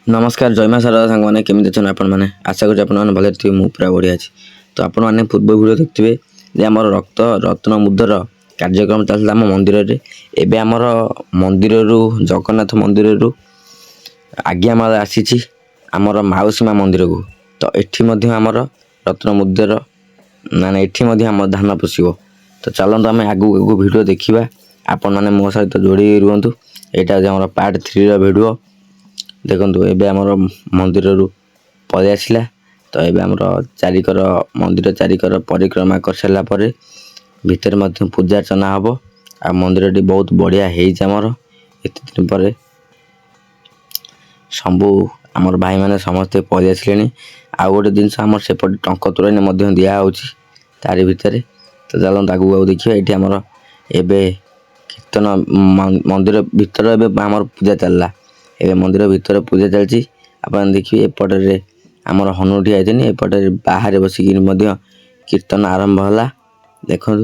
नमस्कार जय मां शारदा सांग मैंने केमी अच्छे आपण मैंने आशा करूँ आपने भले थे मुझे पूरा बढ़िया अच्छी। तो आपण मैंने पूर्व वीडियो देखिए जे आम रक्त रत्न मुद्रार कार्यक्रम चलता आम मंदिर में एवं आमर मंदिर जगन्नाथ मंदिर आज्ञामाला आसी आमर माउसी माँ मंदिर को। तो ये आमर रत्न मुद्रार माने ये आम धान पशिब। तो चलते आम आगू आगू वीडियो देखा आपण मैंने मो सहित जोड़ी रुहतु। यहाँ आम पार्ट 3 वीडियो देखु एबे आमर मंदिर पलि आसला। तो ये आमर चारिकर मंदिर चारिकर परिक्रमा कर सारा पर भितर पूजा अर्चना हम आ मंदिर बहुत बढ़िया होमर एत दिन पर सबू आमर भाई मैंने समस्ते पलि आसिले। आ गोटे जिनस आम सेपटे टंक तोराणी दिहे तारी भितर। तो चलते आगू आगे देखिए ये आमर एबे कीर्तन मंदिर भीतर एबे आमर पूजा चलला। ए मंदिर भीतर पूजा चलती आप देखिए एपटे आमर हनुटी आते एपटे बाहर बसिक कीर्तन आरंभ होला। देखो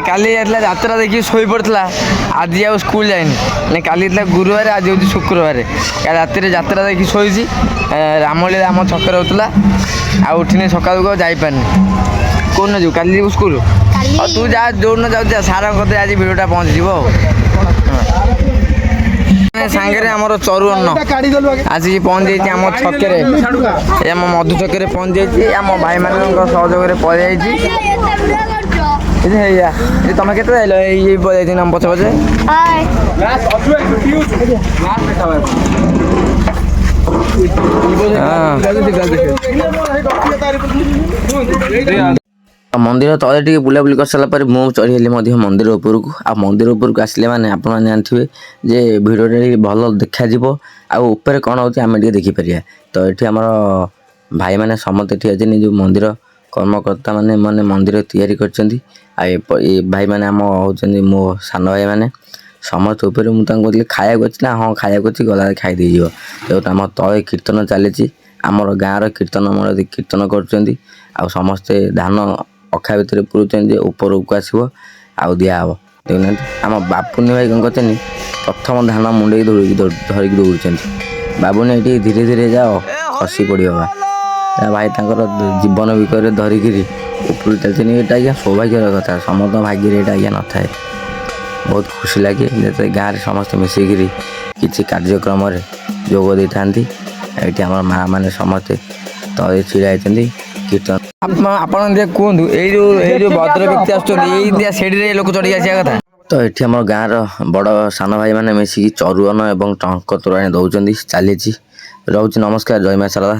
काली यात्रा देखिए शोई पड़ता आज आ स्कूल जाए काली गुरुवार आज हूँ शुक्रवार राति यात्रा देखिए शोची रामलीला आम छक होता आ उठिनी सका जापारे कौन जो काली जीव स्कूल तू जा जो जा सारा कदे आज भिडटा पहुँच सांगे आमर चरु अन्न आसिक पहुँच जाइए आम छके आम मधु छके पहुँच जाइए आम भाई मान सहयोग पलि तुम के पलि पचे पचे मंदिर तले टे बुलाबुली कर सारापर मुझे चढ़ी मंदिर उपरको। आ मंदिर उपरको आसिले मैंने आप जानते जे भिडियो भल देखा आपर कौन हो आम देखिपर। तो ये आम भाई मैंने समस्त ठीक अच्छे जो मंदिर कर्मकर्ता मैंने मैंने मंदिर तैयारी कर भाई मैंने आम होती मो सान भाई मैंने समस्त उपर मुझे खाया ना हाँ खाया गला खाईदे जो आम तले कीर्तन चली आमर गाँव कीर्तन मंडल कीर्तन कर समस्ते धान अखा भितर पुरुचे ऊपर को आसो आ दिहब। देखना आम बापुनी भाई कौन करते प्रथम धान मुंडे धरिक दौड़ बाबुनी ये धीरे धीरे जाओ खसी पड़ा भाई तर जीवन विकर धरिकी ऊपर चलते ये आज्ञा सौभाग्यर कथा समस्त भाग्य ये आज्ञा न थाए। बहुत खुशी लगे जो गाँव में समस्त मिसिकी किसी कार्यक्रम जोग दे था। ये आम माँ मैंने समस्ते तले छिड़ा होती कीर्तन आपन कहतु जो भद्र व्यक्ति आसड़ी लोक चढ़ी आसा कथा। तो ये आम गाँव बड़ सान भाई मैंने मिसिकी चरुअन और टंक तोराणी दौरान चली। रोच नमस्कार जय मां शारदा।